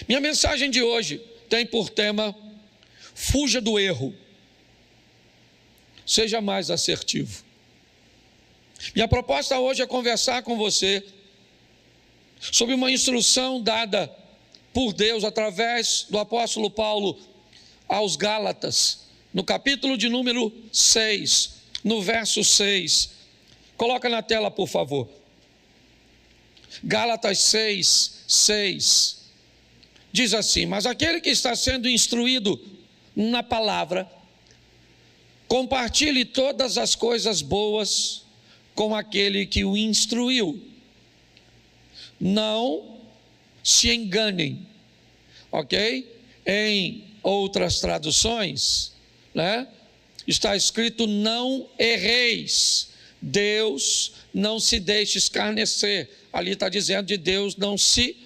Minha mensagem de hoje tem por tema: fuja do erro, seja mais assertivo. Minha proposta hoje é conversar com você sobre uma instrução dada por Deus através do apóstolo Paulo aos Gálatas, no capítulo de número 6, no verso 6. Coloca na tela, por favor. Gálatas 6, 6. Diz assim: mas aquele que está sendo instruído na palavra, compartilhe todas as coisas boas com aquele que o instruiu. Não se enganem, ok? Em outras traduções, está escrito: não erreis. Deus não se deixa escarnecer. Ali está dizendo de Deus não se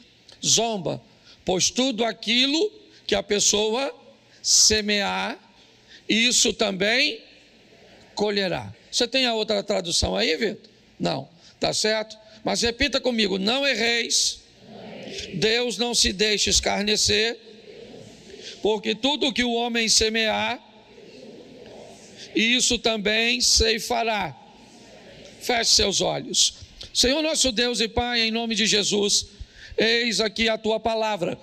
zomba, pois tudo aquilo que a pessoa semear, isso também colherá. Você tem a outra tradução aí, Vitor? Não, tá certo? Mas repita comigo: não erreis, Deus não se deixa escarnecer, porque tudo que o homem semear, isso também ceifará. Feche seus olhos. Senhor nosso Deus e Pai, em nome de Jesus, eis aqui a Tua palavra,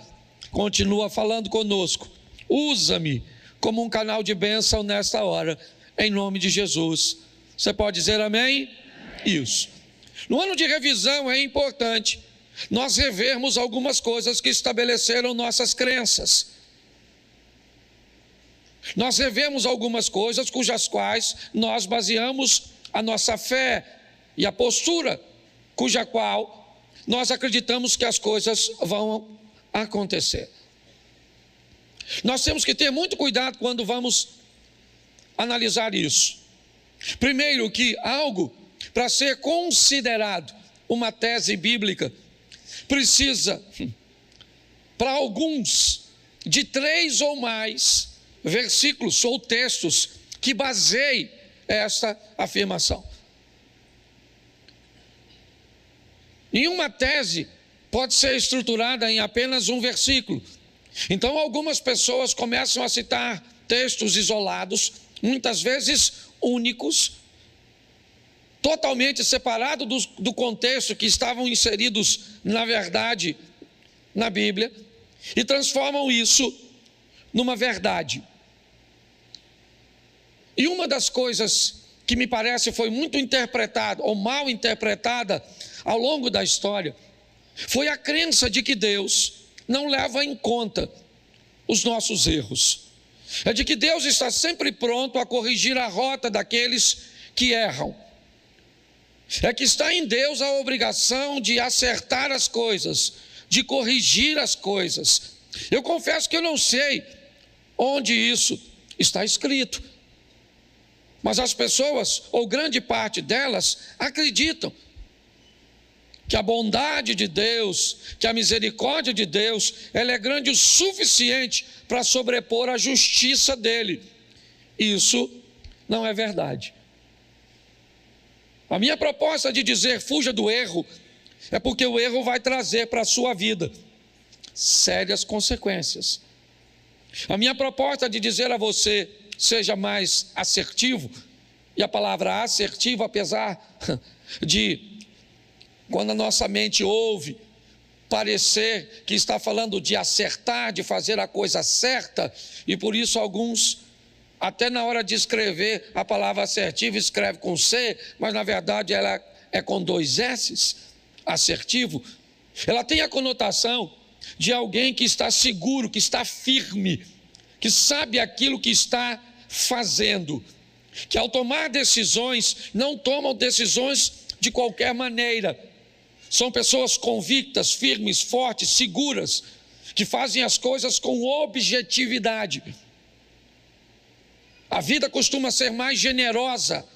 continua falando conosco. Usa-me como um canal de bênção nesta hora, em nome de Jesus. Você pode dizer amém? Isso. No ano de revisão é importante nós revermos algumas coisas que estabeleceram nossas crenças. Nós revemos algumas coisas cujas quais nós baseamos a nossa fé e a postura cuja qual nós acreditamos que as coisas vão acontecer. Nós temos que ter muito cuidado quando vamos analisar isso. Primeiro, que algo, para ser considerado uma tese bíblica, precisa, para alguns, de 3 ou mais versículos ou textos que baseiem esta afirmação. Nenhuma tese pode ser estruturada em apenas um versículo. Então, algumas pessoas começam a citar textos isolados, muitas vezes únicos, totalmente separados do contexto que estavam inseridos, na verdade, na Bíblia, e transformam isso numa verdade. E uma das coisas que me parece foi muito interpretada, ou mal interpretada, ao longo da história, foi a crença de que Deus não leva em conta os nossos erros. É de que Deus está sempre pronto a corrigir a rota daqueles que erram. É que está em Deus a obrigação de acertar as coisas, de corrigir as coisas. Eu confesso que eu não sei onde isso está escrito, mas as pessoas, ou grande parte delas, acreditam que a bondade de Deus, que a misericórdia de Deus, ela é grande o suficiente para sobrepor a justiça dele. Isso não é verdade. A minha proposta de dizer fuja do erro, é porque o erro vai trazer para a sua vida sérias consequências. A minha proposta de dizer a você, seja mais assertivo, e a palavra assertivo, apesar de, quando a nossa mente ouve, parecer que está falando de acertar, de fazer a coisa certa, e por isso alguns, até na hora de escrever a palavra assertivo, escreve com C, mas na verdade ela é com 2 S's, assertivo. Ela tem a conotação de alguém que está seguro, que está firme, que sabe aquilo que está fazendo, que ao tomar decisões, não tomam decisões de qualquer maneira. São pessoas convictas, firmes, fortes, seguras, que fazem as coisas com objetividade. A vida costuma ser mais generosa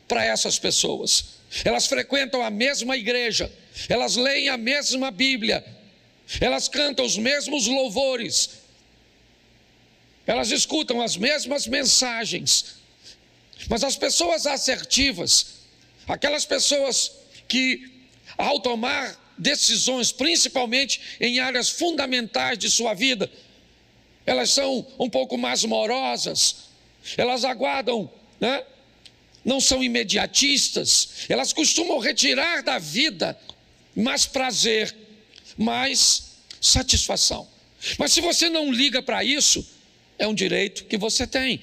para essas pessoas. Elas frequentam a mesma igreja, elas leem a mesma Bíblia, elas cantam os mesmos louvores, elas escutam as mesmas mensagens. Mas as pessoas assertivas, aquelas pessoas que, ao tomar decisões, principalmente em áreas fundamentais de sua vida. Elas são um pouco mais morosas, elas aguardam, né? Não são imediatistas, elas costumam retirar da vida mais prazer, mais satisfação. Mas se você não liga para isso, é um direito que você tem.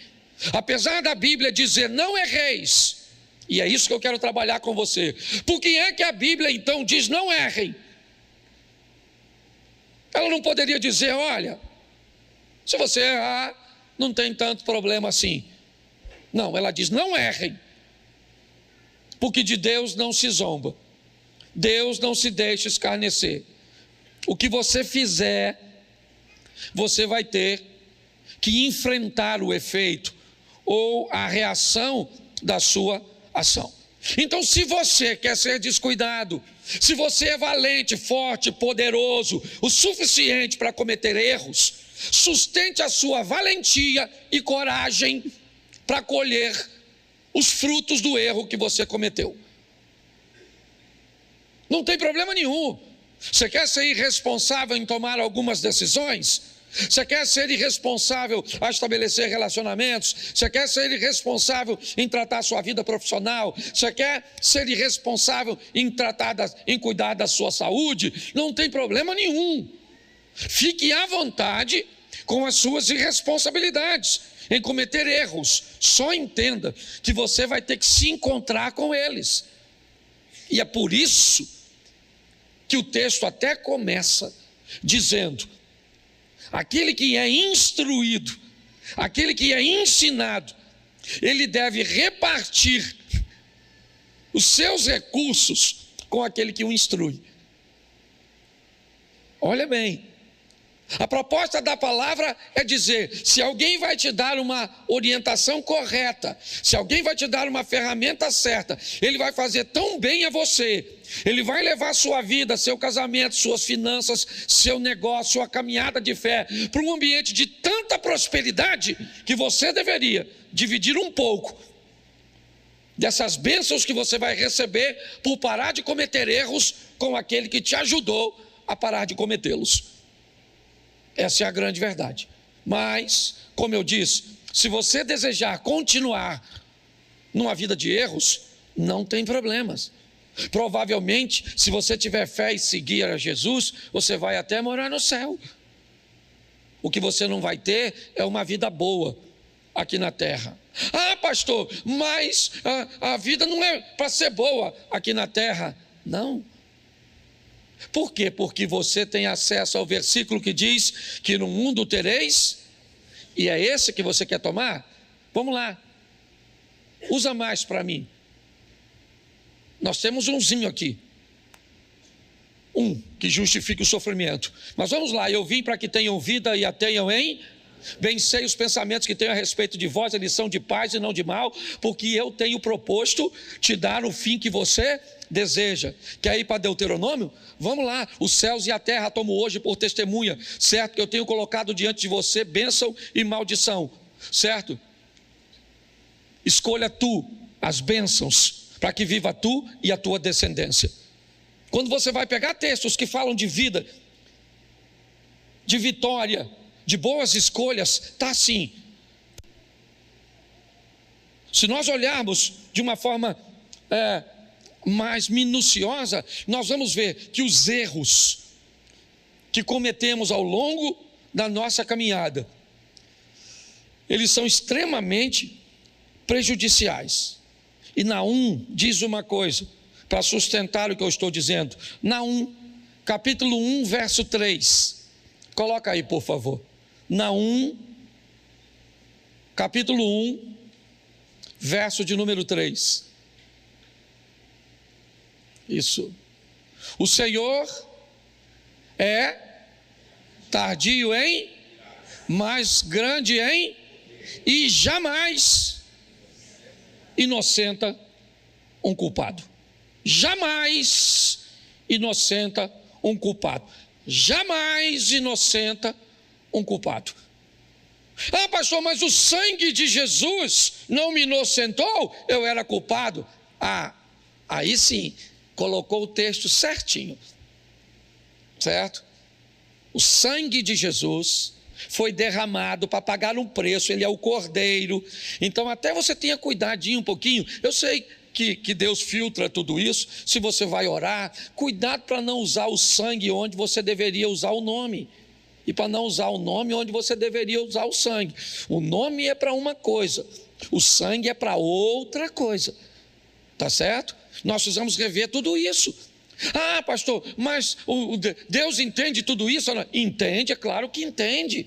Apesar da Bíblia dizer não erreis, e é isso que eu quero trabalhar com você. Por que é que a Bíblia então diz não errem? Ela não poderia dizer, olha, se você errar, não tem tanto problema assim. Não, ela diz não errem, porque de Deus não se zomba, Deus não se deixa escarnecer. O que você fizer, você vai ter que enfrentar o efeito ou a reação da sua ação. Então, se você quer ser descuidado, se você é valente, forte, poderoso, o suficiente para cometer erros, sustente a sua valentia e coragem para colher os frutos do erro que você cometeu. Não tem problema nenhum. Você quer ser irresponsável em tomar algumas decisões? Você quer ser irresponsável a estabelecer relacionamentos? Você quer ser irresponsável em tratar a sua vida profissional? Você quer ser irresponsável em cuidar da sua saúde? Não tem problema nenhum. Fique à vontade com as suas irresponsabilidades, em cometer erros. Só entenda que você vai ter que se encontrar com eles. E é por isso que o texto até começa dizendo: aquele que é instruído, aquele que é ensinado, ele deve repartir os seus recursos com aquele que o instrui. Olha bem, a proposta da palavra é dizer: se alguém vai te dar uma orientação correta, se alguém vai te dar uma ferramenta certa, ele vai fazer tão bem a você, ele vai levar sua vida, seu casamento, suas finanças, seu negócio, sua caminhada de fé para um ambiente de tanta prosperidade que você deveria dividir um pouco dessas bênçãos que você vai receber por parar de cometer erros com aquele que te ajudou a parar de cometê-los. Essa é a grande verdade. Mas, como eu disse, se você desejar continuar numa vida de erros, não tem problemas. Provavelmente, se você tiver fé e seguir a Jesus, você vai até morar no céu. O que você não vai ter é uma vida boa aqui na terra. Ah, pastor, mas a vida não é para ser boa aqui na terra. Não. Por quê? Porque você tem acesso ao versículo que diz que no mundo tereis, e é esse que você quer tomar? Vamos lá, usa mais para mim. Nós temos umzinho aqui, que justifica o sofrimento. Mas vamos lá, eu vim para que tenham vida e a tenham em... Vencei os pensamentos que tenho a respeito de vós, eles são de paz e não de mal, porque eu tenho proposto te dar o fim que você deseja. Quer ir para Deuteronômio? Vamos lá, os céus e a terra tomo hoje por testemunha, certo? Que eu tenho colocado diante de você bênção e maldição, certo? Escolha tu as bênçãos, para que viva tu e a tua descendência. Quando você vai pegar textos que falam de vida, de vitória, de boas escolhas, está assim. Se nós olharmos de uma forma mais minuciosa, nós vamos ver que os erros que cometemos ao longo da nossa caminhada, eles são extremamente prejudiciais. E Naum diz uma coisa, para sustentar o que eu estou dizendo. Naum, capítulo 1, verso 3. Coloca aí, por favor. Naum, capítulo 1, verso de número 3. Isso. O Senhor é tardio em, mas grande em, e jamais inocenta um culpado. Jamais inocenta um culpado. Jamais inocenta um culpado. Ah, pastor, mas o sangue de Jesus não me inocentou? Eu era culpado. Ah, aí sim, colocou o texto certinho. certo? O sangue de Jesus foi derramado para pagar um preço, ele é o Cordeiro. Então até você tenha cuidadinho um pouquinho. Eu sei que Deus filtra tudo isso. Se você vai orar, cuidado para não usar o sangue onde você deveria usar o nome, e para não usar o nome onde você deveria usar o sangue. O nome é para uma coisa, o sangue é para outra coisa, tá certo? Nós precisamos rever tudo isso. Ah, pastor, mas Deus entende tudo isso? Entende, é claro que entende.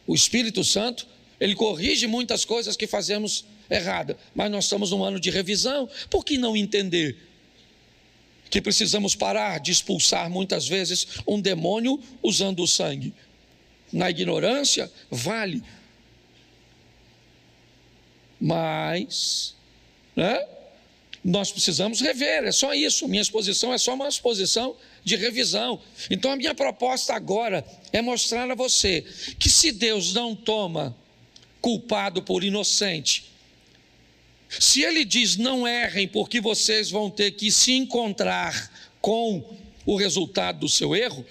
O Espírito Santo, ele corrige muitas coisas que fazemos errada, mas nós estamos num ano de revisão. Por que não entender que precisamos parar de expulsar muitas vezes um demônio usando o sangue? Na ignorância, vale. Mas, né? Nós precisamos rever, é só isso. Minha exposição é só uma exposição de revisão. Então a minha proposta agora é mostrar a você que se Deus não toma culpado por inocente, se Ele diz não errem porque vocês vão ter que se encontrar com o resultado do seu erro,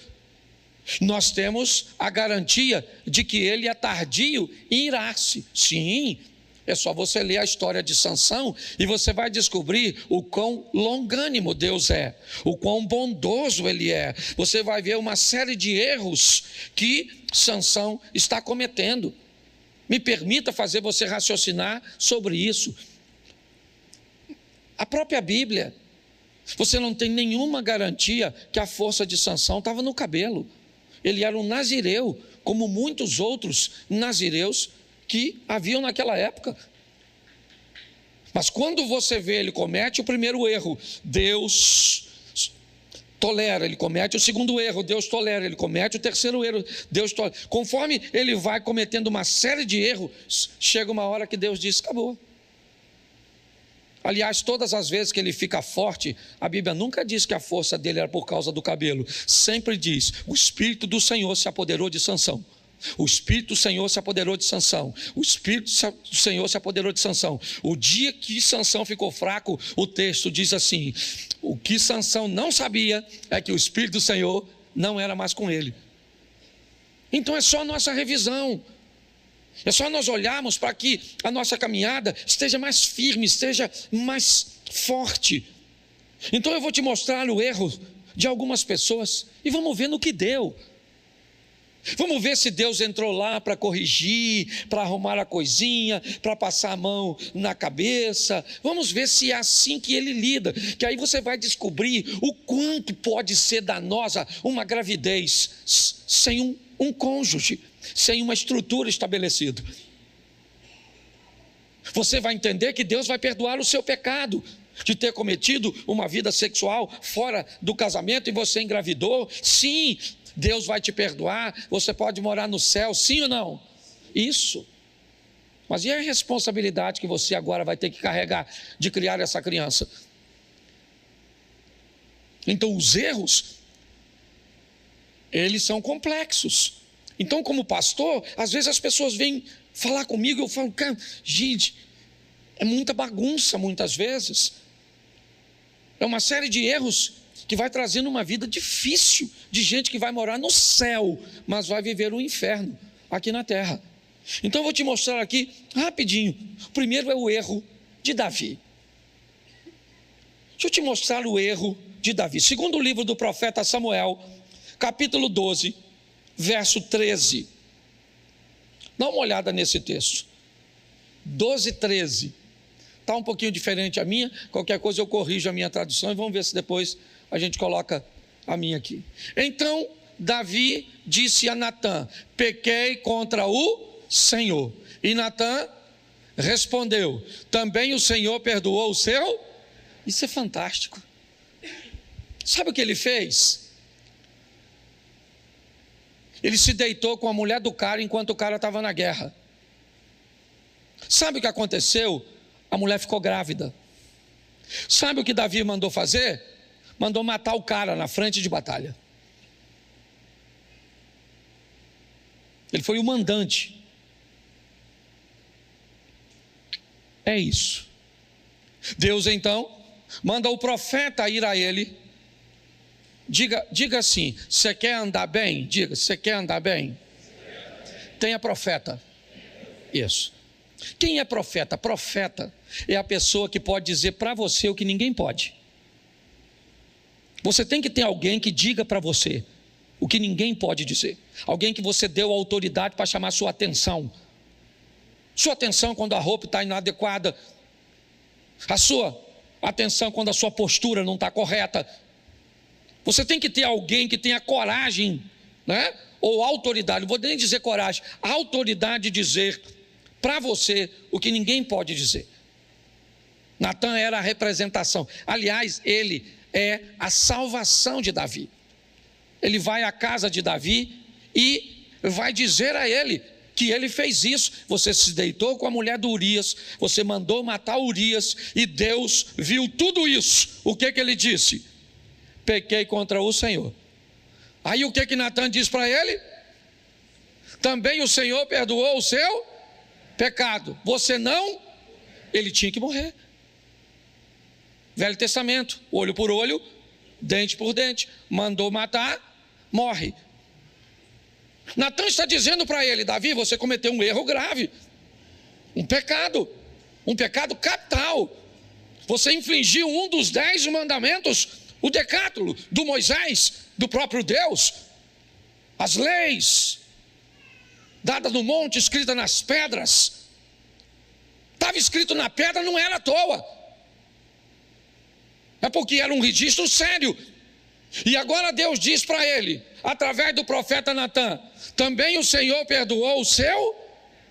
nós temos a garantia de que Ele é tardio em irar-se. Sim, é só você ler a história de Sansão e você vai descobrir o quão longânimo Deus é, o quão bondoso Ele é. Você vai ver uma série de erros que Sansão está cometendo. Me permita fazer você raciocinar sobre isso. A própria Bíblia, você não tem nenhuma garantia que a força de Sansão estava no cabelo. Ele era um nazireu, como muitos outros nazireus que haviam naquela época. Mas quando você vê ele comete o primeiro erro, Deus tolera, ele comete o segundo erro, Deus tolera, ele comete o terceiro erro, Deus tolera. Conforme ele vai cometendo uma série de erros, chega uma hora que Deus diz, acabou. Aliás, todas as vezes que ele fica forte, a Bíblia nunca diz que a força dele era por causa do cabelo. Sempre diz, o Espírito do Senhor se apoderou de Sansão. O Espírito do Senhor se apoderou de Sansão. O Espírito do Senhor se apoderou de Sansão. O dia que Sansão ficou fraco, o texto diz assim, o que Sansão não sabia é que o Espírito do Senhor não era mais com ele. Então é só a nossa revisão. É só nós olharmos para que a nossa caminhada esteja mais firme, esteja mais forte. Então eu vou te mostrar o erro de algumas pessoas e vamos ver no que deu. Vamos ver se Deus entrou lá para corrigir, para arrumar a coisinha, para passar a mão na cabeça. Vamos ver se é assim que Ele lida, que aí você vai descobrir o quanto pode ser danosa uma gravidez sem um cônjuge, sem uma estrutura estabelecida. Você vai entender que Deus vai perdoar o seu pecado de ter cometido uma vida sexual fora do casamento e você engravidou. Sim, Deus vai te perdoar, você pode morar no céu, sim ou não? Isso. Mas e a responsabilidade que você agora vai ter que carregar de criar essa criança? Então os erros, eles são complexos. Então como pastor, às vezes as pessoas vêm falar comigo, eu falo, cara, gente, é muita bagunça muitas vezes. É uma série de erros que vai trazendo uma vida difícil, de gente que vai morar no céu, mas vai viver o inferno aqui na terra. Então eu vou te mostrar aqui, rapidinho, o primeiro é o erro de Davi. Deixa eu te mostrar o erro de Davi. Segundo o livro do profeta Samuel, capítulo 12, verso 13. Dá uma olhada nesse texto. 12, 13. Está um pouquinho diferente a minha, qualquer coisa eu corrijo a minha tradução e vamos ver se depois a gente coloca a minha aqui. Então Davi disse a Natã, pequei contra o Senhor. E Natã respondeu, também o Senhor perdoou o seu? Isso é fantástico. Sabe o que ele fez? Ele se deitou com a mulher do cara enquanto o cara estava na guerra. Sabe o que aconteceu? A mulher ficou grávida. Sabe o que Davi mandou fazer? Mandou matar o cara na frente de batalha. Ele foi o mandante. É isso. Deus então manda o profeta ir a ele Diga assim: você quer andar bem? Diga, você quer andar bem? Tenha profeta. Isso. Quem é profeta? Profeta é a pessoa que pode dizer para você o que ninguém pode. Você tem que ter alguém que diga para você o que ninguém pode dizer. Alguém que você deu autoridade para chamar sua atenção. Sua atenção quando a roupa está inadequada. A sua atenção quando a sua postura não está correta. Você tem que ter alguém que tenha coragem, né? Ou autoridade, não vou nem dizer coragem, a autoridade de dizer para você o que ninguém pode dizer. Natan era a representação. Aliás, ele é a salvação de Davi. Ele vai à casa de Davi e vai dizer a ele que ele fez isso. Você se deitou com a mulher do Urias, você mandou matar Urias, e Deus viu tudo isso. O que ele disse? Pequei contra o Senhor. Aí o que Natan diz para ele? Também o Senhor perdoou o seu pecado. Você não? Ele tinha que morrer. Velho Testamento, olho por olho, dente por dente. Mandou matar, morre. Natan está dizendo para ele: Davi, você cometeu um erro grave, um pecado capital. Você infringiu um dos 10 mandamentos, o decátulo do Moisés, do próprio Deus. As leis dadas no monte, escritas nas pedras. Estava escrito na pedra, não era à toa. É porque era um registro sério. E agora Deus diz para ele, através do profeta Natan: também o Senhor perdoou o seu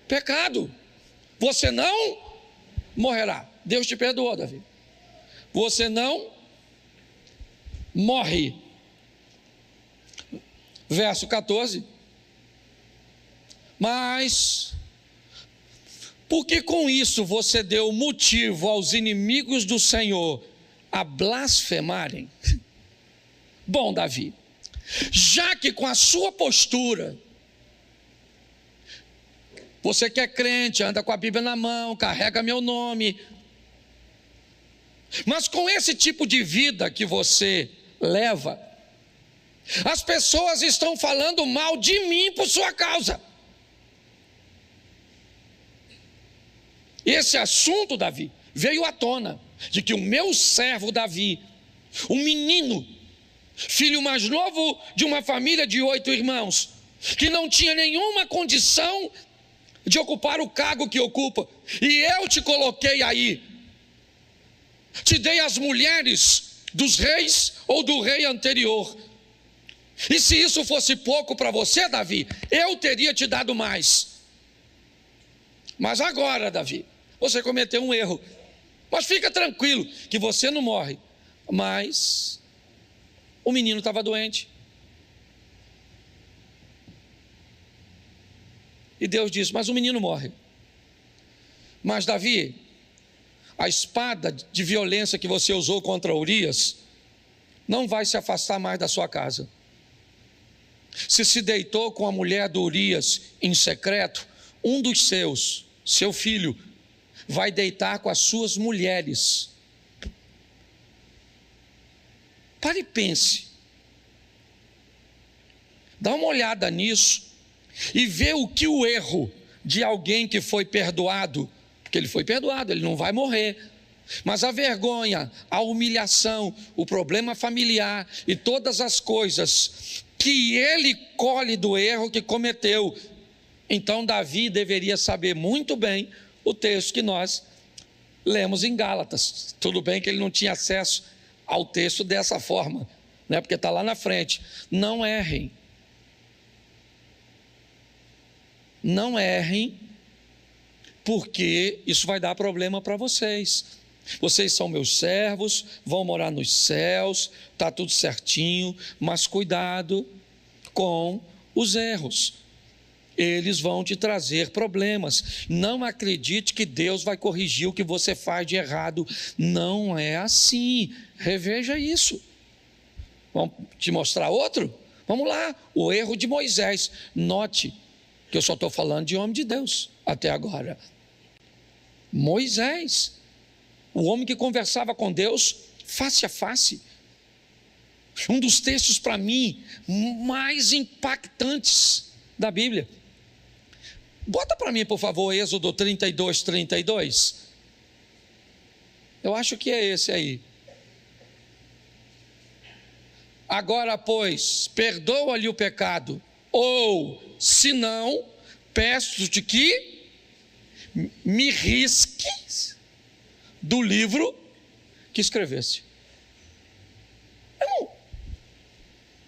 pecado. Você não morrerá. Deus te perdoou, Davi. Você não morre. Verso 14. Mas, porque com isso você deu motivo aos inimigos do Senhor a blasfemarem? Bom, Davi, já que com a sua postura, você que é crente, anda com a Bíblia na mão, carrega meu nome, mas com esse tipo de vida que você leva, as pessoas estão falando mal de mim por sua causa. Esse assunto, Davi, veio à tona, de que o meu servo Davi, um menino, filho mais novo de uma família de 8 irmãos, que não tinha nenhuma condição de ocupar o cargo que ocupa, e eu te coloquei aí, te dei as mulheres dos reis ou do rei anterior, e se isso fosse pouco para você, Davi, eu teria te dado mais. Mas agora, Davi, você cometeu um erro, mas fica tranquilo que você não morre. Mas o menino estava doente, e Deus disse: mas o menino morre. Mas Davi, a espada de violência que você usou contra Urias não vai se afastar mais da sua casa. Se deitou com a mulher do Urias em secreto, um dos seus, seu filho, vai deitar com as suas mulheres. Pare e pense. Dá uma olhada nisso e vê o que o erro de alguém que foi perdoado, porque ele foi perdoado, ele não vai morrer, mas a vergonha, a humilhação, o problema familiar e todas as coisas que ele colhe do erro que cometeu. Então Davi deveria saber muito bem o texto que nós lemos em Gálatas. Tudo bem que ele não tinha acesso ao texto dessa forma, né? Porque está lá na frente. Não errem. Não errem, porque isso vai dar problema para vocês. Vocês são meus servos, vão morar nos céus, está tudo certinho, mas cuidado com os erros. Eles vão te trazer problemas. Não acredite que Deus vai corrigir o que você faz de errado. Não é assim. Reveja isso. Vamos te mostrar outro? Vamos lá. O erro de Moisés. Note que eu só estou falando de homem de Deus até agora. Moisés, o homem que conversava com Deus face a face. Um dos textos para mim mais impactantes da Bíblia. Bota para mim, por favor, Êxodo 32, 32. Eu acho que é esse aí. Agora, pois, perdoa-lhe o pecado, ou, se não, peço-te que me risques do livro que escrevesse. Irmão,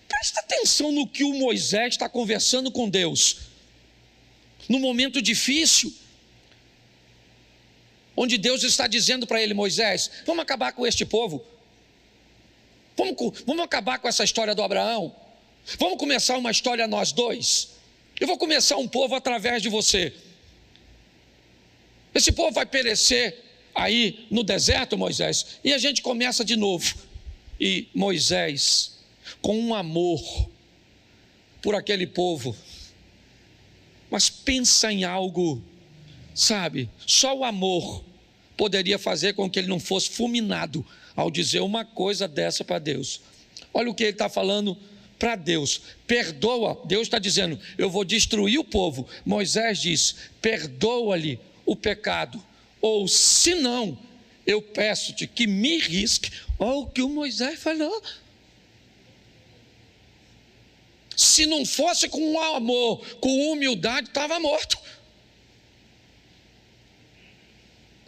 presta atenção no que o Moisés está conversando com Deus. No momento difícil, onde Deus está dizendo para ele: Moisés, vamos acabar com este povo. Vamos acabar com essa história do Abraão. Vamos começar uma história nós dois. Eu vou começar um povo através de você. Esse povo vai perecer aí no deserto, Moisés, e a gente começa de novo. E Moisés, com um amor por aquele povo, mas pensa em algo, sabe, só o amor poderia fazer com que ele não fosse fulminado ao dizer uma coisa dessa para Deus. Olha o que ele está falando para Deus: perdoa. Deus está dizendo: eu vou destruir o povo. Moisés diz: perdoa-lhe o pecado, ou se não, eu peço-te que me risque. Olha o que o Moisés falou. Se não fosse com amor, com humildade, estava morto.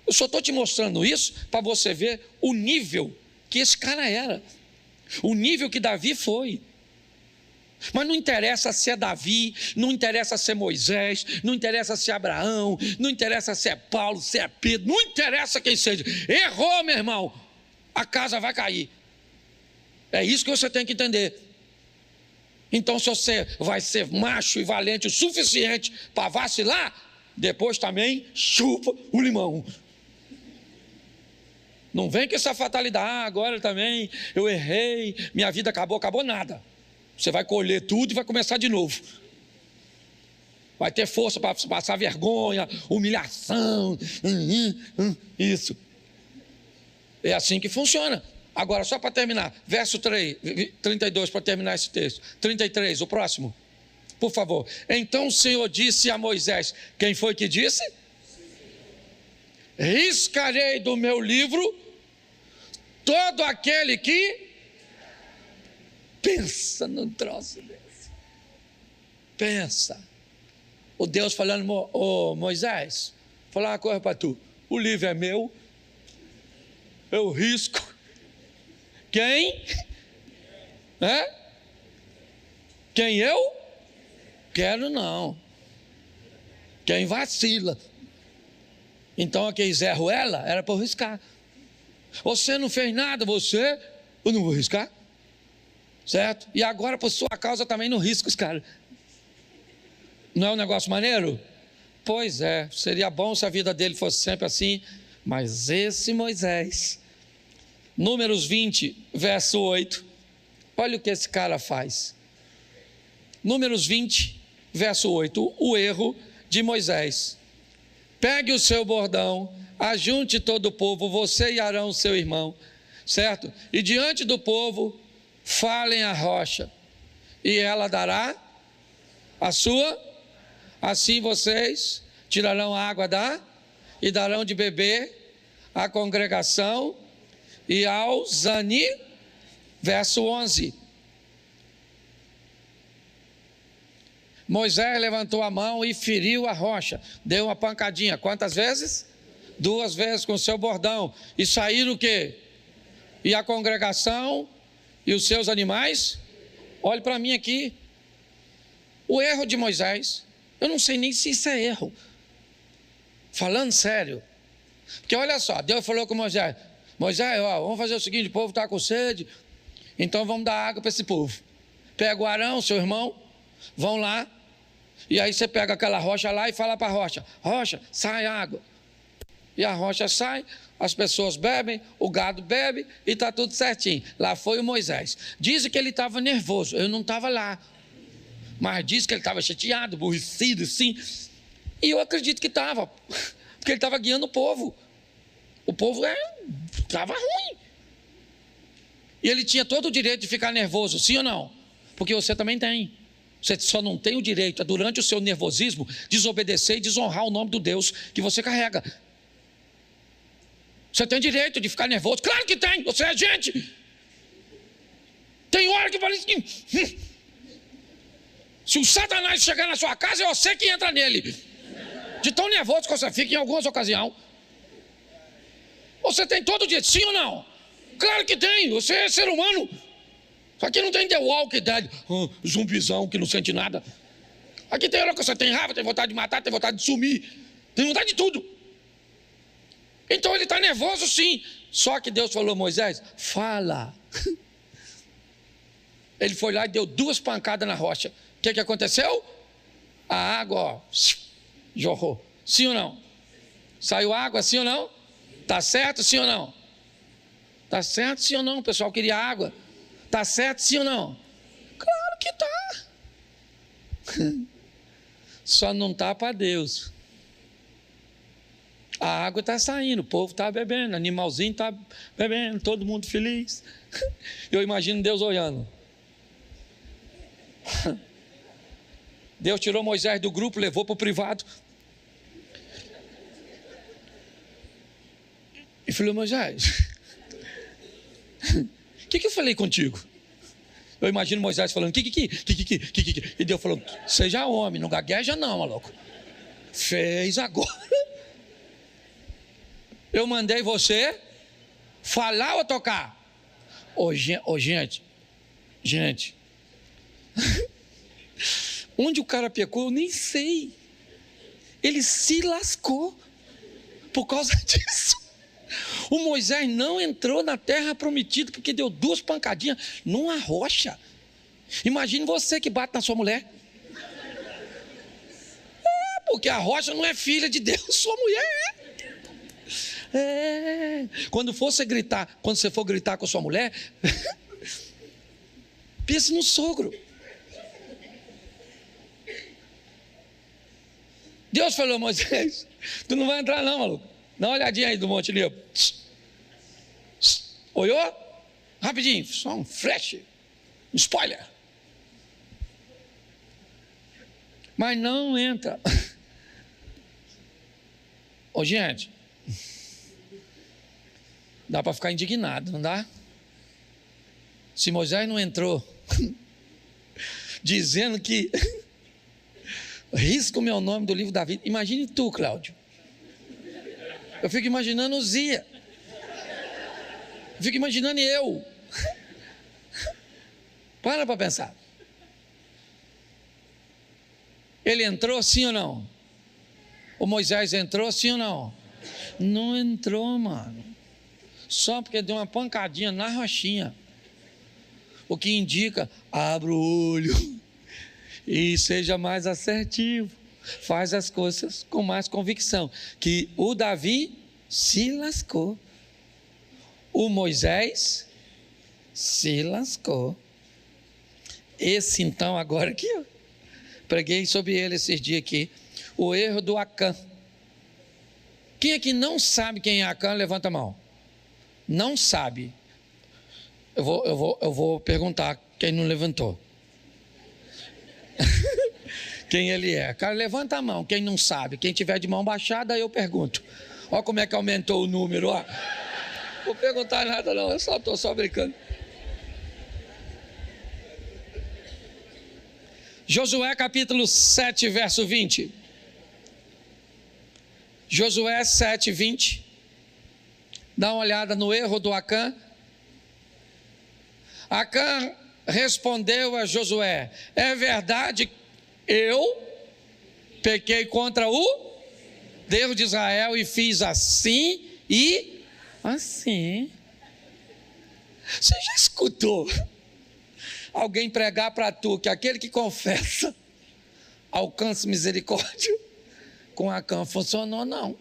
Eu só estou te mostrando isso para você ver o nível que esse cara era, o nível que Davi foi. Mas não interessa se é Davi, não interessa se é Moisés, não interessa se é Abraão, não interessa se é Paulo, se é Pedro, não interessa quem seja. Errou, meu irmão, a casa vai cair. É isso que você tem que entender. Então, se você vai ser macho e valente o suficiente para vacilar, depois também chupa o limão. Não vem com essa fatalidade: agora também eu errei, minha vida acabou nada. Você vai colher tudo e vai começar de novo. Vai ter força para passar vergonha, humilhação, isso. É assim que funciona. Agora, só para terminar, verso 32, para terminar esse texto. 33, o próximo, por favor. Então o Senhor disse a Moisés: quem foi que disse? Riscarei do meu livro todo aquele que pensa num troço desse. Pensa. O Deus falando: Moisés, vou falar uma coisa para tu. O livro é meu, eu risco. Quem? Quem eu? Quero não. Quem vacila. Então aquele Zé Ruela era para eu riscar. Você não fez nada, eu não vou riscar. Certo? E agora, por sua causa, também não risco os caras. Não é um negócio maneiro? Pois é, seria bom se a vida dele fosse sempre assim. Mas esse Moisés, Números 20, verso 8, olha o que esse cara faz. Números 20, verso 8, o erro de Moisés. Pegue o seu bordão, ajunte todo o povo, você e Arão, seu irmão, certo? E diante do povo, falem a rocha, e ela dará a sua, assim vocês tirarão a água e darão de beber à congregação e aos verso 11. Moisés levantou a mão e feriu a rocha, deu uma pancadinha. Quantas vezes? 2 vezes com o seu bordão. E saíram o quê? E a congregação e os seus animais? Olhe para mim aqui. O erro de Moisés, eu não sei nem se isso é erro. Falando sério. Porque olha só, Deus falou com Moisés: Moisés, vamos fazer o seguinte, o povo está com sede, então vamos dar água para esse povo. Pega o Arão, seu irmão, vão lá, e aí você pega aquela rocha lá e fala para a rocha: rocha, sai água. E a rocha sai, as pessoas bebem, o gado bebe e está tudo certinho. Lá foi o Moisés. Dizem que ele estava nervoso, eu não estava lá. Mas diz que ele estava chateado, aborrecido, sim. E eu acredito que estava, porque ele estava guiando o povo. O povo estava ruim. E ele tinha todo o direito de ficar nervoso, sim ou não? Porque você também tem. Você só não tem o direito, durante o seu nervosismo, desobedecer e desonrar o nome do Deus que você carrega. Você tem direito de ficar nervoso? Claro que tem, você é gente. Tem hora que parece que... Se o Satanás chegar na sua casa, é você que entra nele. De tão nervoso que você fica em algumas ocasiões. Você tem todo o direito, sim ou não? Claro que tem, você é ser humano. Só que não tem The Walking Dead, zumbizão que não sente nada. Aqui tem hora que você tem raiva, tem vontade de matar, tem vontade de sumir, tem vontade de tudo. Então ele está nervoso sim. Só que Deus falou: Moisés, fala. Ele foi lá e deu 2 pancadas na rocha. O que aconteceu? A água, ó, jorrou. Sim ou não? Saiu água, sim ou não? Está certo, sim ou não? Está certo, sim ou não? O pessoal queria água. Está certo, sim ou não? Claro que está. Só não está para Deus. A água está saindo, o povo está bebendo, animalzinho está bebendo, todo mundo feliz. Eu imagino Deus olhando. Deus tirou Moisés do grupo, levou para o privado. E falou: Moisés, o que eu falei contigo? Eu imagino Moisés falando: que. E Deus falou: seja homem, não gagueja não, maluco. Fez agora. Eu mandei você falar ou tocar? Gente. Onde o cara pecou, eu nem sei. Ele se lascou por causa disso. O Moisés não entrou na terra prometida porque deu 2 pancadinhas numa rocha. Imagine você que bate na sua mulher. Porque a rocha não é filha de Deus, sua mulher é. Quando você for gritar com sua mulher, pense no sogro. Deus falou: Moisés, tu não vai entrar não, maluco. Dá uma olhadinha aí do Monte Nebo. Olhou? Rapidinho, só um flash, um spoiler. Mas não entra. Gente, dá para ficar indignado, não dá? Se Moisés não entrou dizendo que risca o meu nome do livro da vida, imagine tu, Cláudio. Eu fico imaginando o Zia. Eu fico imaginando eu. Para pensar. Ele entrou sim ou não? O Moisés entrou sim ou não? Não entrou, mano. Só porque deu uma pancadinha na rochinha. O que indica: abra o olho e seja mais assertivo. Faz as coisas com mais convicção. Que o Davi se lascou. O Moisés se lascou. Esse então, agora que eu preguei sobre ele esses dias aqui. O erro do Acã. Quem aqui não sabe quem é Acã, levanta a mão. Não sabe. Eu vou perguntar quem não levantou. Quem ele é? Cara, levanta a mão, quem não sabe. Quem tiver de mão baixada, eu pergunto. Olha como é que aumentou o número, ó. Não vou perguntar nada não, eu estou só brincando. Josué capítulo 7, verso 20. Josué 7, 20. Dá uma olhada no erro do Acã. Acã respondeu a Josué: é verdade, eu pequei contra o Deus de Israel e fiz assim e assim. Você já escutou alguém pregar para tu que aquele que confessa alcança misericórdia? Com Acã funcionou não.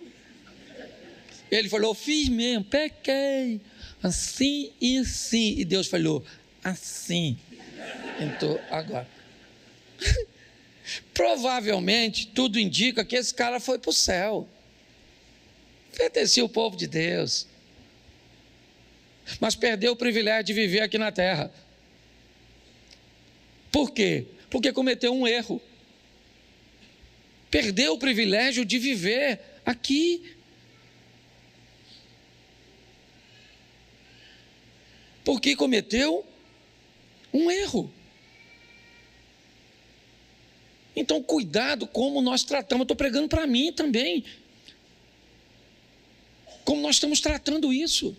Ele falou: fiz mesmo, pequei assim e assim. E Deus falou: assim. Então agora provavelmente tudo indica que esse cara foi para o céu, pertencia ao povo de Deus. mas perdeu o privilégio de viver aqui na terra. Por quê? Porque cometeu um erro. Perdeu o privilégio de viver aqui. Porque cometeu um erro. Então, cuidado como nós tratamos. Eu estou pregando para mim também. Como nós estamos tratando isso.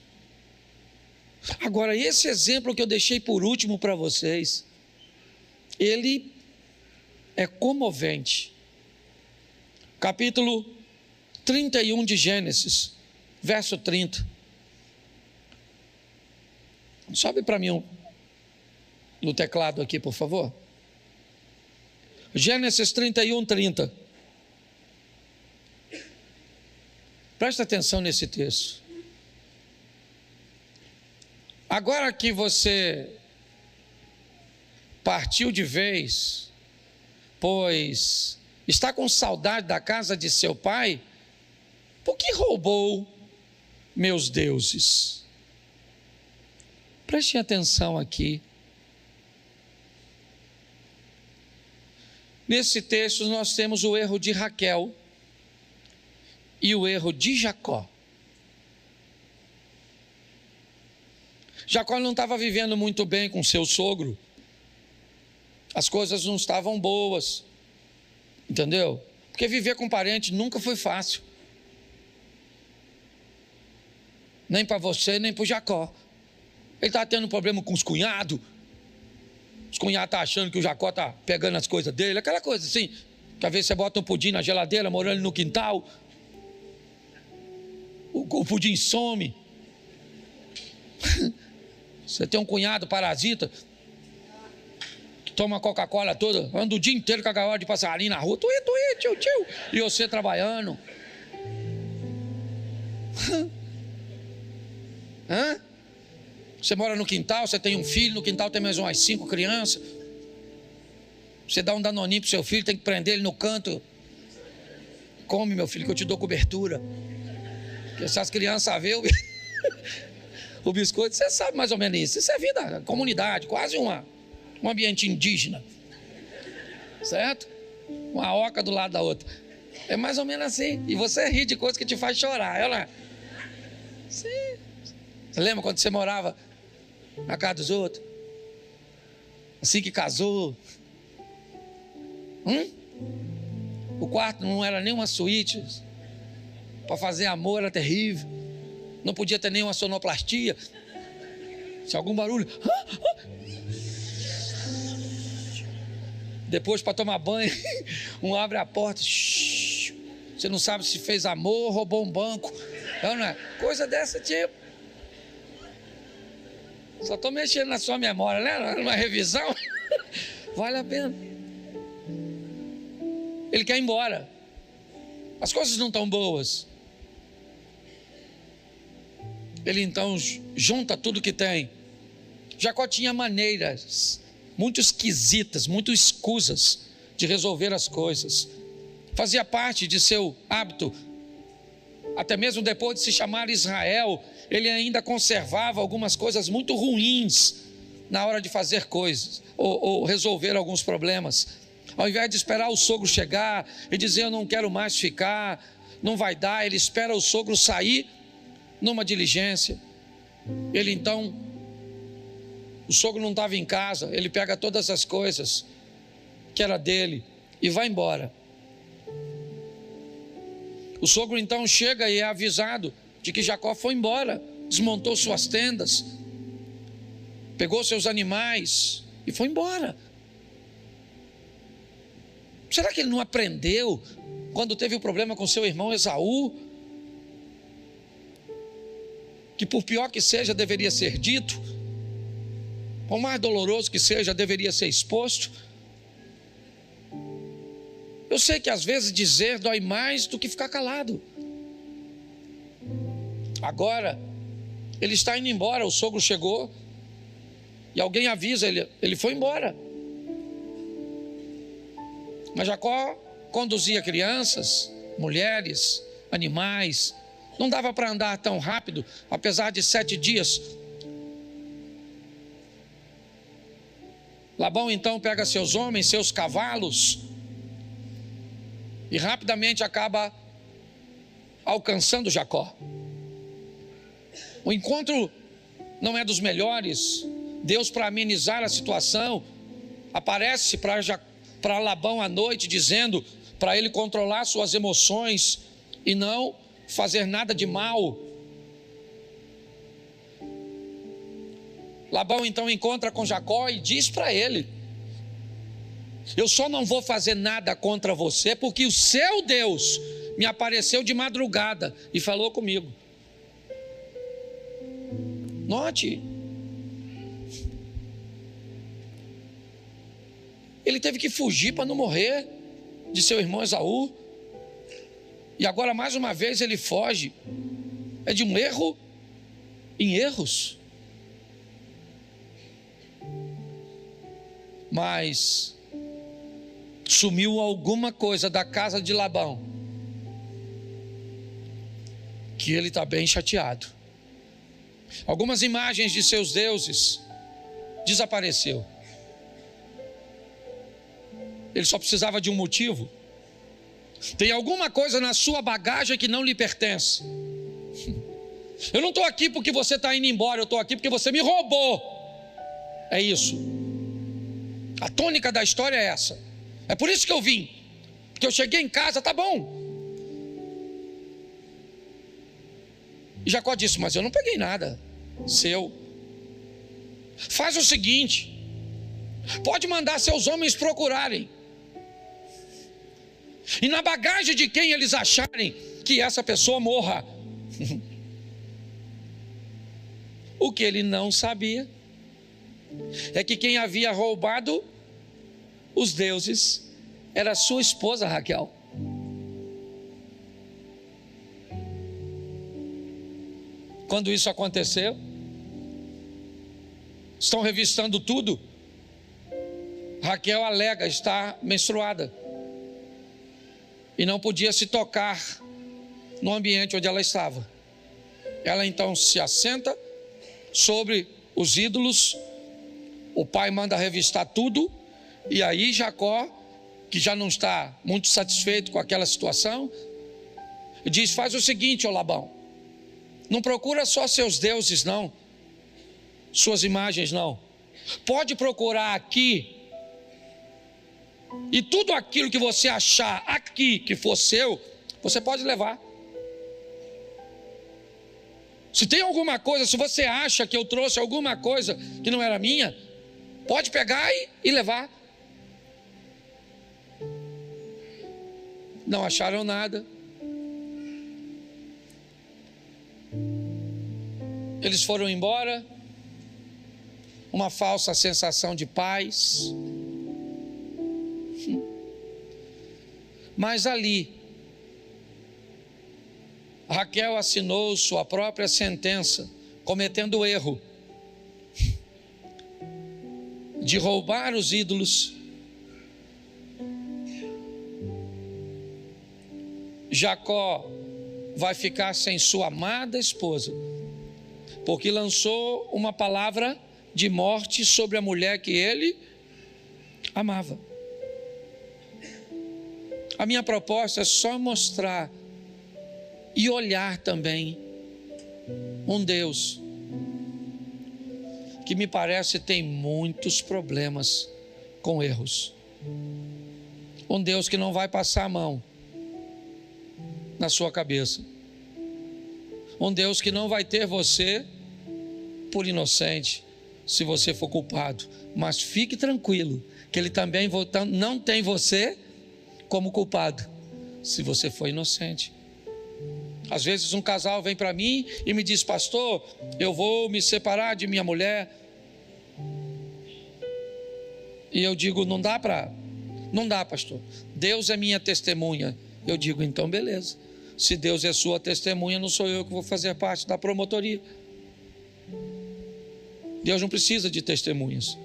Agora, esse exemplo que eu deixei por último para vocês, ele é comovente. Capítulo 31 de Gênesis, verso 30. Sobe para mim no teclado aqui, por favor. Gênesis 31, 30. Presta atenção nesse texto. Agora que você partiu de vez, pois está com saudade da casa de seu pai, por que roubou meus deuses? Preste atenção aqui. Nesse texto nós temos o erro de Raquel e o erro de Jacó. Jacó não estava vivendo muito bem com seu sogro. As coisas não estavam boas. Entendeu? Porque viver com parente nunca foi fácil. Nem para você, nem para o Jacó. Ele está tendo problema com os cunhados. Os cunhados estão achando que o Jacó está pegando as coisas dele. Aquela coisa assim, que às vezes você bota um pudim na geladeira, morando no quintal. O pudim some. Você tem um cunhado parasita, que toma Coca-Cola toda, anda o dia inteiro com a gaiola de passarinho na rua. Tuí, tio. E você trabalhando. Hã? Você mora no quintal, você tem um filho, no quintal tem mais umas 5 crianças. Você dá um danoninho pro seu filho, tem que prender ele no canto. Come, meu filho, que eu te dou cobertura. Porque se as crianças verem o biscoito, você sabe mais ou menos isso. Isso é vida, comunidade, quase um ambiente indígena. Certo? Uma oca do lado da outra. É mais ou menos assim. E você ri de coisas que te faz chorar. Ela... Sim. Você lembra quando você morava na casa dos outros? Assim que casou. O quarto não era nem uma suíte. Para fazer amor era terrível. Não podia ter nenhuma sonoplastia. Se algum barulho. Depois, para tomar banho, um abre a porta. Você não sabe se fez amor ou roubou um banco. Não é? Coisa desse tipo. Só estou mexendo na sua memória, né? Numa revisão. Vale a pena. Ele quer ir embora. As coisas não estão boas. Ele então junta tudo que tem. Jacó tinha maneiras muito esquisitas, muito escusas de resolver as coisas. Fazia parte de seu hábito. Até mesmo depois de se chamar Israel, ele ainda conservava algumas coisas muito ruins na hora de fazer coisas ou resolver alguns problemas. Ao invés de esperar o sogro chegar e dizer eu não quero mais ficar, não vai dar, ele espera o sogro sair numa diligência. Ele então, o sogro não estava em casa, ele pega todas as coisas que era dele e vai embora. O sogro então chega e é avisado de que Jacó foi embora, desmontou suas tendas, pegou seus animais e foi embora. Será que ele não aprendeu quando teve o problema com seu irmão Esaú? Que por pior que seja, deveria ser dito, por mais doloroso que seja, deveria ser exposto. Eu sei que às vezes dizer dói mais do que ficar calado. Agora, ele está indo embora, o sogro chegou, e alguém avisa ele, ele foi embora. Mas Jacó conduzia crianças, mulheres, animais, não dava para andar tão rápido, apesar de 7 dias Labão então pega seus homens, seus cavalos, e rapidamente acaba alcançando Jacó. O encontro não é dos melhores. Deus, para amenizar a situação, aparece para Labão à noite, dizendo para ele controlar suas emoções e não fazer nada de mal. Labão então encontra com Jacó e diz para ele: eu só não vou fazer nada contra você, porque o seu Deus me apareceu de madrugada e falou comigo. Note, ele teve que fugir para não morrer de seu irmão Esaú, e agora mais uma vez ele foge. É de um erro em erros. Mas sumiu alguma coisa da casa de Labão, que ele está bem chateado. Algumas imagens de seus deuses desapareceu. Ele só precisava de um motivo. Tem alguma coisa na sua bagagem que não lhe pertence. Eu não estou aqui porque você está indo embora, eu estou aqui porque você me roubou. É isso. A tônica da história é essa. É por isso que eu vim. Porque eu cheguei em casa, tá bom. E Jacó disse: mas eu não peguei nada seu. Faz o seguinte: pode mandar seus homens procurarem, e na bagagem de quem eles acharem, que essa pessoa morra. O que ele não sabia é que quem havia roubado os deuses era sua esposa Raquel. Quando isso aconteceu, estão revistando tudo. Raquel alega estar menstruada e não podia se tocar no ambiente onde ela estava. Ela então se assenta sobre os ídolos. O pai manda revistar tudo, e aí Jacó, que já não está muito satisfeito com aquela situação, diz: faz o seguinte, ô Labão, não procura só seus deuses não, suas imagens não, pode procurar aqui, e tudo aquilo que você achar aqui que for seu, você pode levar. Se tem alguma coisa, se você acha que eu trouxe alguma coisa que não era minha, pode pegar e levar. Não acharam nada. Eles foram embora. Uma falsa sensação de paz. Mas ali, Raquel assinou sua própria sentença, cometendo o erro de roubar os ídolos. Jacó vai ficar sem sua amada esposa, porque lançou uma palavra de morte sobre a mulher que ele amava. A minha proposta é só mostrar e olhar também um Deus que me parece tem muitos problemas com erros. Um Deus que não vai passar a mão na sua cabeça. Um Deus que não vai ter você por inocente se você for culpado. Mas fique tranquilo que Ele também não tem você como culpado se você for inocente. Às vezes um casal vem para mim e me diz: pastor, eu vou me separar de minha mulher. E eu digo: não dá, pastor. Deus é minha testemunha. Eu digo: então beleza. Se Deus é sua testemunha, não sou eu que vou fazer parte da promotoria. Deus não precisa de testemunhas.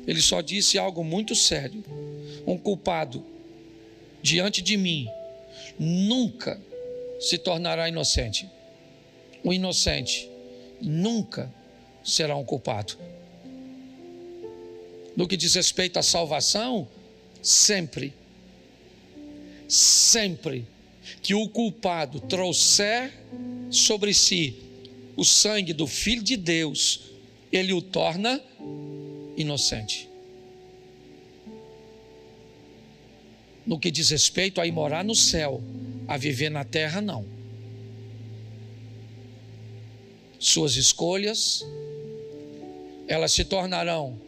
Ele só disse algo muito sério: um culpado diante de mim nunca se tornará inocente. O inocente nunca será um culpado. no que diz respeito à salvação, sempre que o culpado trouxer sobre si o sangue do Filho de Deus, ele o torna inocente. No que diz respeito a ir morar no céu, a viver na terra, não. Suas escolhas, elas se tornarão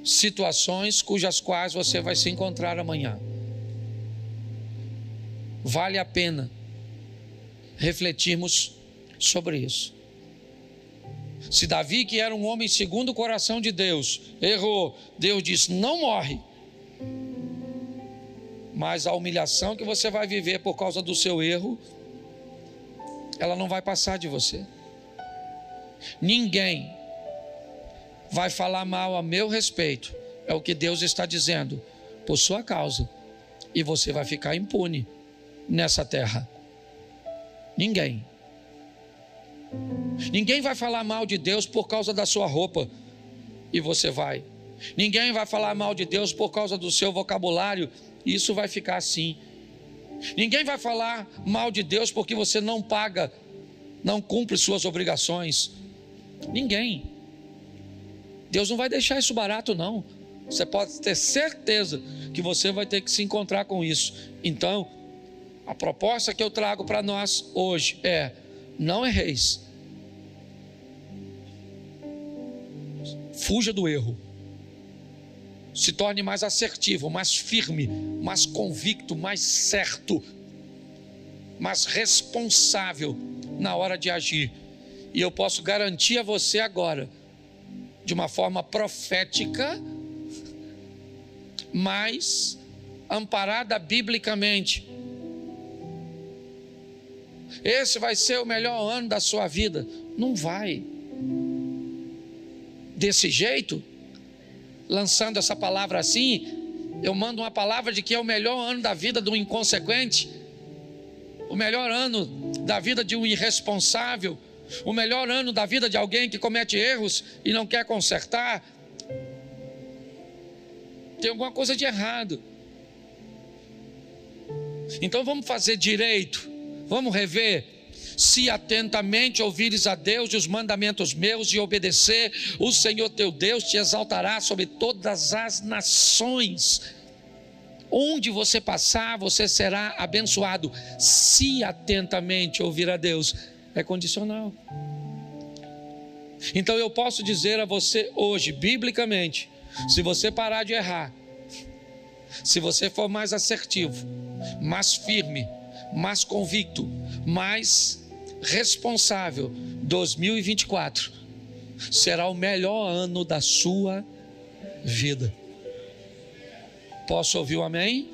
situações cujas quais você vai se encontrar amanhã. Vale a pena refletirmos sobre isso. Se Davi, que era um homem segundo o coração de Deus, errou, Deus disse: não morre. Mas a humilhação que você vai viver por causa do seu erro, ela não vai passar de você. Ninguém vai falar mal a meu respeito, é o que Deus está dizendo, por sua causa, e você vai ficar impune nessa terra. Ninguém vai falar mal de Deus por causa da sua roupa, e você vai. Ninguém vai falar mal de Deus por causa do seu vocabulário, e isso vai ficar assim. Ninguém vai falar mal de Deus porque você não paga, não cumpre suas obrigações. Ninguém. Deus não vai deixar isso barato, não. Você pode ter certeza que você vai ter que se encontrar com isso. Então, a proposta que eu trago para nós hoje é: não erreis. Fuja do erro. Se torne mais assertivo, mais firme, mais convicto, mais certo, mais responsável na hora de agir. E eu posso garantir a você agora, de uma forma profética, mas amparada biblicamente, esse vai ser o melhor ano da sua vida. Não vai. Desse jeito, lançando essa palavra assim, eu mando uma palavra de que é o melhor ano da vida do inconsequente, o melhor ano da vida de um irresponsável, o melhor ano da vida de alguém que comete erros e não quer consertar. Tem alguma coisa de errado. Então vamos fazer direito, vamos rever. Se atentamente ouvires a Deus e os mandamentos meus e obedecer, o Senhor teu Deus te exaltará sobre todas as nações. Onde você passar, você será abençoado. Se atentamente ouvir a Deus, é condicional. Então eu posso dizer a você hoje, biblicamente, se você parar de errar, se você for mais assertivo, mais firme, mais convicto, mais responsável, 2024 será o melhor ano da sua vida. Posso ouvir um amém?